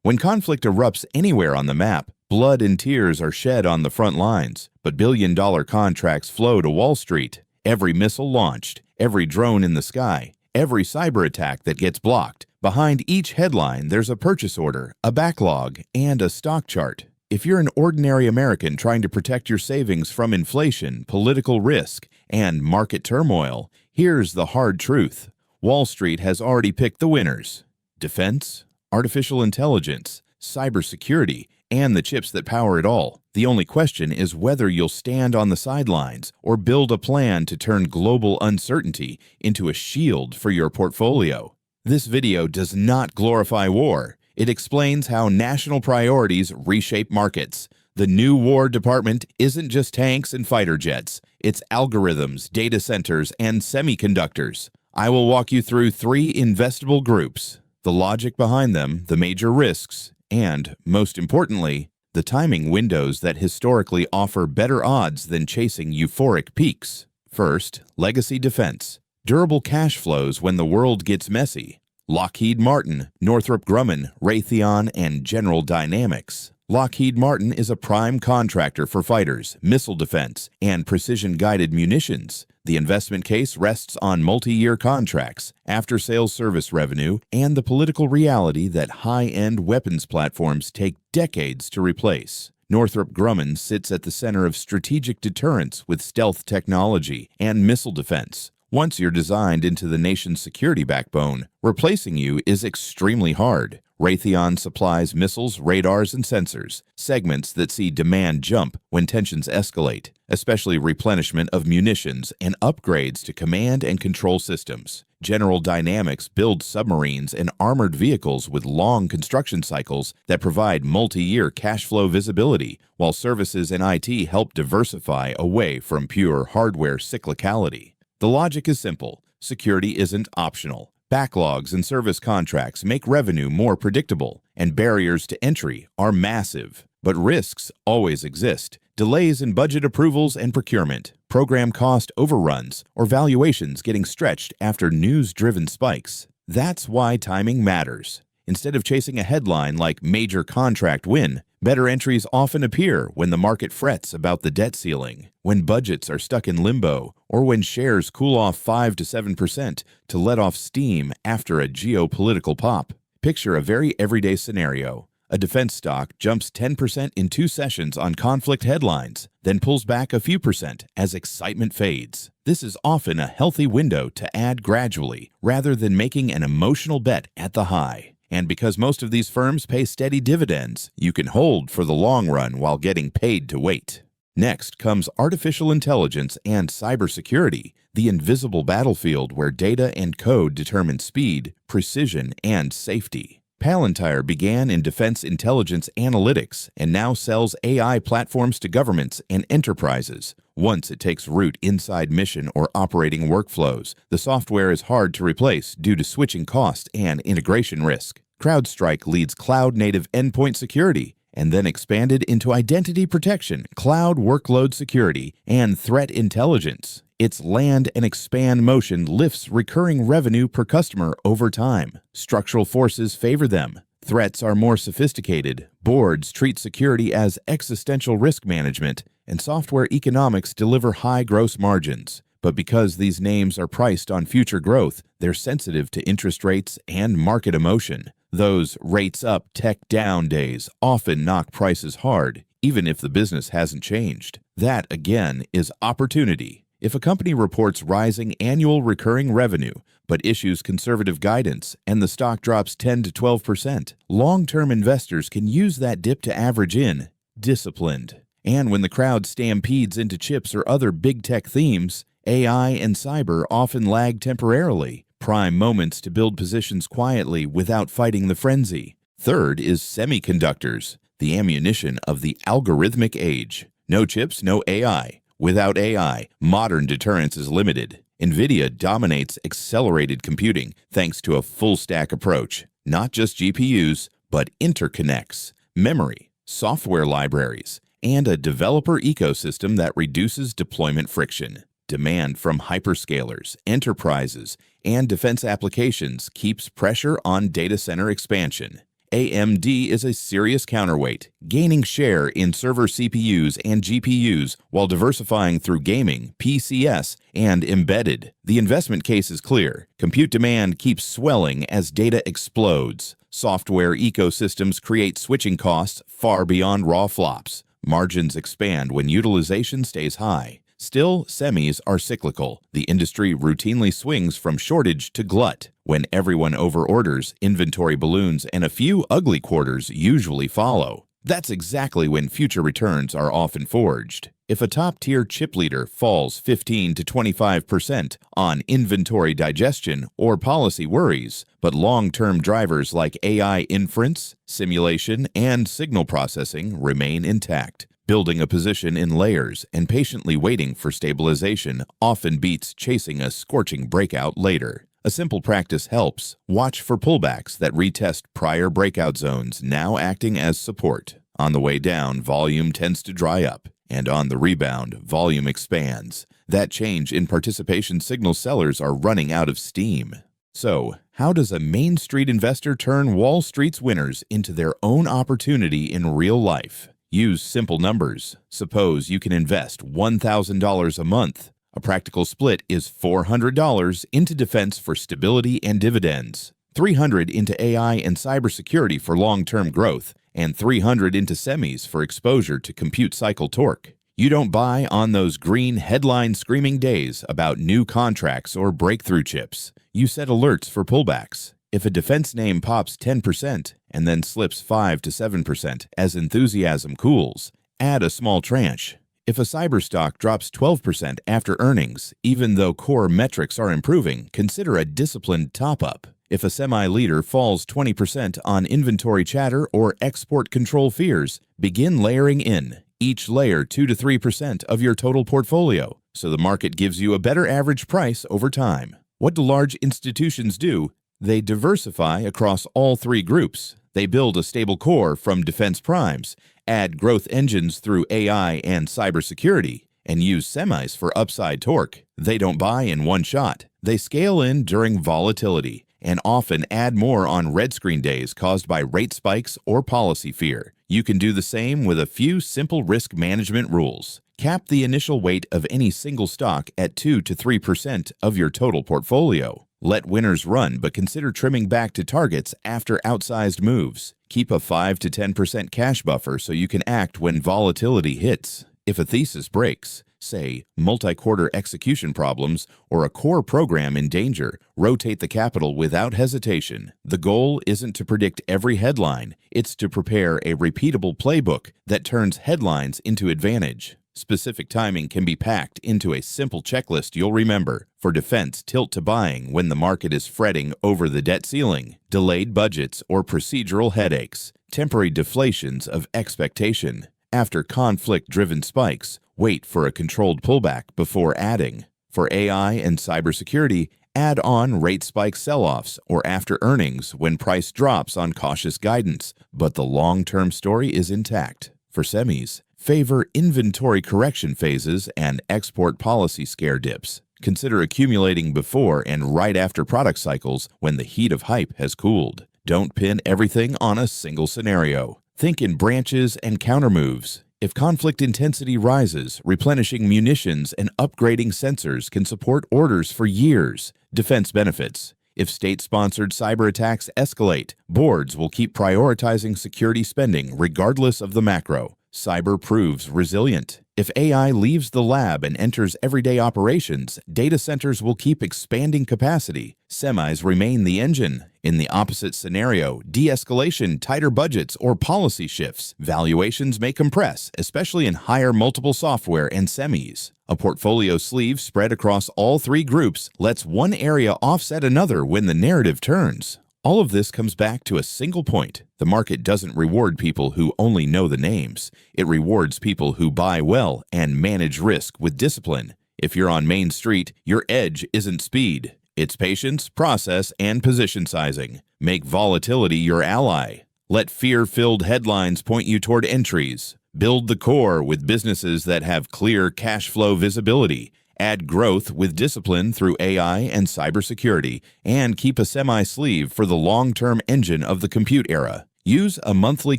When conflict erupts anywhere on the map, blood and tears are shed on the front lines, but billion-dollar contracts flow to Wall Street. Every missile launched, every drone in the sky, every cyber attack that gets blocked. Behind each headline, there's a purchase order, a backlog, and a stock chart. If you're an ordinary American trying to protect your savings from inflation, political risk, and market turmoil, here's the hard truth. Wall Street has already picked the winners. Defense, artificial intelligence, cybersecurity, and the chips that power it all. The only question is whether you'll stand on the sidelines or build a plan to turn global uncertainty into a shield for your portfolio. This video does not glorify war. It explains how national priorities reshape markets. The new War Department isn't just tanks and fighter jets. It's algorithms, data centers, and semiconductors. I will walk you through 3 investable groups, the logic behind them, the major risks, and, most importantly, the timing windows that historically offer better odds than chasing euphoric peaks. First, legacy defense. Durable cash flows when the world gets messy. Lockheed Martin, Northrop Grumman, Raytheon, and General Dynamics. Lockheed Martin is a prime contractor for fighters, missile defense, and precision-guided munitions. The investment case rests on multi-year contracts, after-sales service revenue, and the political reality that high-end weapons platforms take decades to replace. Northrop Grumman sits at the center of strategic deterrence with stealth technology and missile defense. Once you're designed into the nation's security backbone, replacing you is extremely hard. Raytheon supplies missiles, radars, and sensors, segments that see demand jump when tensions escalate, especially replenishment of munitions and upgrades to command and control systems. General Dynamics builds submarines and armored vehicles with long construction cycles that provide multi-year cash flow visibility, while services and IT help diversify away from pure hardware cyclicality. The logic is simple. Security isn't optional. Backlogs and service contracts make revenue more predictable, and barriers to entry are massive. But risks always exist. Delays in budget approvals and procurement, program cost overruns, or valuations getting stretched after news-driven spikes. That's why timing matters. Instead of chasing a headline like major contract win, better entries often appear when the market frets about the debt ceiling, when budgets are stuck in limbo, or when shares cool off 5 to 7% to let off steam after a geopolitical pop. Picture a very everyday scenario. A defense stock jumps 10% in 2 sessions on conflict headlines, then pulls back a few percent as excitement fades. This is often a healthy window to add gradually, rather than making an emotional bet at the high. And because most of these firms pay steady dividends, you can hold for the long run while getting paid to wait. Next comes artificial intelligence and cybersecurity, the invisible battlefield where data and code determine speed, precision, and safety. Palantir began in defense intelligence analytics and now sells AI platforms to governments and enterprises. Once it takes root inside mission or operating workflows, the software is hard to replace due to switching cost and integration risk. CrowdStrike leads cloud-native endpoint security and then expanded into identity protection, cloud workload security, and threat intelligence. Its land and expand motion lifts recurring revenue per customer over time. Structural forces favor them. Threats are more sophisticated, boards treat security as existential risk management, and software economics deliver high gross margins. But because these names are priced on future growth, they're sensitive to interest rates and market emotion. Those rates up, tech down days often knock prices hard, even if the business hasn't changed. That, again, is opportunity. If a company reports rising annual recurring revenue, but issues conservative guidance and the stock drops 10 to 12%, long-term investors can use that dip to average in, disciplined. And when the crowd stampedes into chips or other big tech themes, AI and cyber often lag temporarily, prime moments to build positions quietly without fighting the frenzy. Third is semiconductors, the ammunition of the algorithmic age. No chips, no AI. Without AI, modern deterrence is limited. NVIDIA dominates accelerated computing thanks to a full-stack approach, not just GPUs, but interconnects, memory, software libraries, and a developer ecosystem that reduces deployment friction. Demand from hyperscalers, enterprises, and defense applications keeps pressure on data center expansion. AMD is a serious counterweight, gaining share in server CPUs and GPUs while diversifying through gaming, PCS, and embedded. The investment case is clear. Compute demand keeps swelling as data explodes. Software ecosystems create switching costs far beyond raw flops. Margins expand when utilization stays high. Still, semis are cyclical. The industry routinely swings from shortage to glut. When everyone overorders, inventory balloons, and a few ugly quarters usually follow. That's exactly when future returns are often forged. If a top-tier chip leader falls 15 to 25% on inventory digestion or policy worries, but long-term drivers like AI inference, simulation, and signal processing remain intact, building a position in layers and patiently waiting for stabilization often beats chasing a scorching breakout later. A simple practice helps. Watch for pullbacks that retest prior breakout zones, now acting as support. On the way down, volume tends to dry up, and on the rebound, volume expands. That change in participation signals sellers are running out of steam. So, how does a Main Street investor turn Wall Street's winners into their own opportunity in real life? Use simple numbers. Suppose you can invest $1,000 a month. A practical split is $400 into defense for stability and dividends, $300 into AI and cybersecurity for long-term growth, and $300 into semis for exposure to compute cycle torque. You don't buy on those green headline-screaming days about new contracts or breakthrough chips. You set alerts for pullbacks. If a defense name pops 10% and then slips 5 to 7% as enthusiasm cools, add a small tranche. If a cyber stock drops 12% after earnings, even though core metrics are improving, consider a disciplined top-up. If a semi-leader falls 20% on inventory chatter or export control fears, begin layering in. Each layer 2 to 3% of your total portfolio, so the market gives you a better average price over time. What do large institutions do? They diversify across all three groups. They build a stable core from defense primes, add growth engines through AI and cybersecurity, and use semis for upside torque. They don't buy in one shot. They scale in during volatility and often add more on red screen days caused by rate spikes or policy fear. You can do the same with a few simple risk management rules. Cap the initial weight of any single stock at 2 to 3% of your total portfolio. Let winners run, but consider trimming back to targets after outsized moves. Keep a 5 to 10% cash buffer so you can act when volatility hits. If a thesis breaks, say multi-quarter execution problems or a core program in danger, rotate the capital without hesitation. The goal isn't to predict every headline, it's to prepare a repeatable playbook that turns headlines into advantage. Specific timing can be packed into a simple checklist you'll remember. For defense, tilt to buying when the market is fretting over the debt ceiling, delayed budgets or procedural headaches, temporary deflations of expectation. After conflict-driven spikes, wait for a controlled pullback before adding. For AI and cybersecurity, add on rate spike sell-offs or after earnings when price drops on cautious guidance, but the long-term story is intact. For semis, favor inventory correction phases and export policy scare dips. Consider accumulating before and right after product cycles when the heat of hype has cooled. Don't pin everything on a single scenario. Think in branches and countermoves. If conflict intensity rises, replenishing munitions and upgrading sensors can support orders for years. Defense benefits. If state-sponsored cyber attacks escalate, boards will keep prioritizing security spending regardless of the macro. Cyber proves resilient. If AI leaves the lab and enters everyday operations, data centers will keep expanding capacity. Semis remain the engine. In the opposite scenario, de-escalation, tighter budgets, or policy shifts, valuations may compress, especially in higher multiple software and semis. A portfolio sleeve spread across all three groups lets one area offset another when the narrative turns. All of this comes back to a single point. The market doesn't reward people who only know the names. It rewards people who buy well and manage risk with discipline. If you're on Main Street, your edge isn't speed. It's patience, process, and position sizing. Make volatility your ally. Let fear-filled headlines point you toward entries. Build the core with businesses that have clear cash flow visibility. Add growth with discipline through AI and cybersecurity, and keep a semi-sleeve for the long-term engine of the compute era. Use a monthly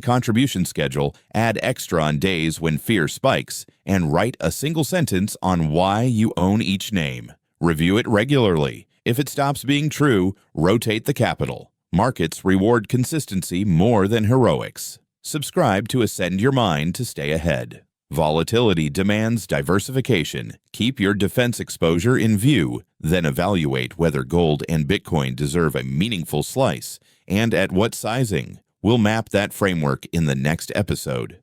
contribution schedule, add extra on days when fear spikes, and write a single sentence on why you own each name. Review it regularly. If it stops being true, rotate the capital. Markets reward consistency more than heroics. Subscribe to Ascend Your Mind to stay ahead. Volatility demands diversification. Keep your defense exposure in view, then evaluate whether gold and Bitcoin deserve a meaningful slice and at what sizing. We'll map that framework in the next episode.